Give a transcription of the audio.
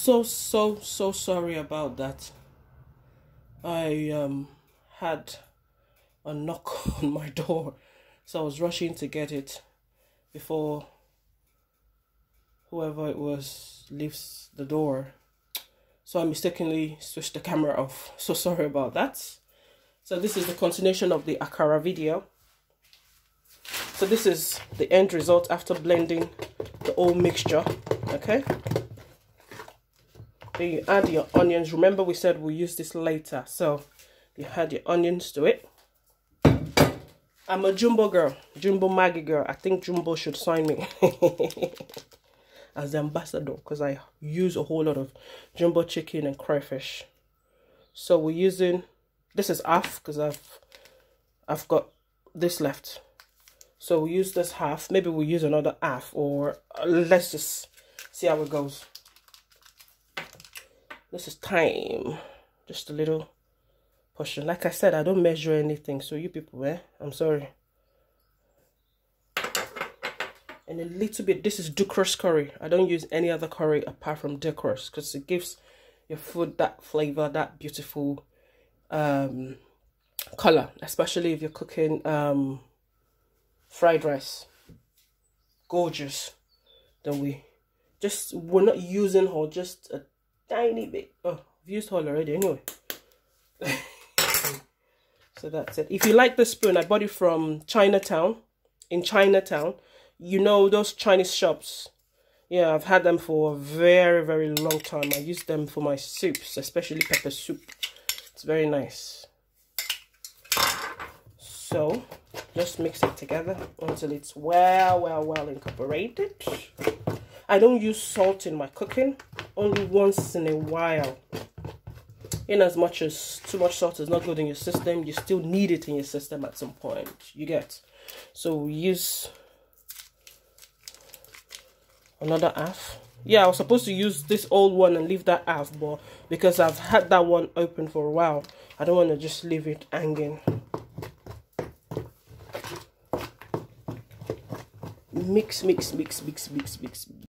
So sorry about that. I had a knock on my door, so I was rushing to get it before whoever it was leaves the door. So I mistakenly switched the camera off. So sorry about that. So this is the continuation of the akara video. So this is the end result after blending the whole mixture. Okay. Then you add your onions. Remember we said we'll use this later. So you add your onions to it. I'm a Jumbo girl. Jumbo Maggie girl. I think Jumbo should sign me as the ambassador, because I use a whole lot of Jumbo chicken and crayfish. So we're using, this is half because I've got this left. So we'll use this half. Maybe we'll use another half, or let's just see how it goes. This is thyme. Just a little portion. Like I said, I don't measure anything. So you people, I'm sorry. And a little bit, this is Ducros curry. I don't use any other curry apart from Ducros, because it gives your food that flavor, that beautiful color, especially if you're cooking fried rice. Gorgeous. Then we're not using whole, just a tiny bit. Oh, I've used whole already anyway. So that's it. If you like the spoon, I bought it from Chinatown. In Chinatown, you know those Chinese shops. Yeah, I've had them for a very long time. I use them for my soups, especially pepper soup. It's very nice. So just mix it together until it's well incorporated. I don't use salt in my cooking, only once in a while. In as much as too much salt is not good in your system, you still need it in your system at some point. You get. So we use another half. Yeah, I was supposed to use this old one and leave that half, but because I've had that one open for a while, I don't want to just leave it hanging. Mix.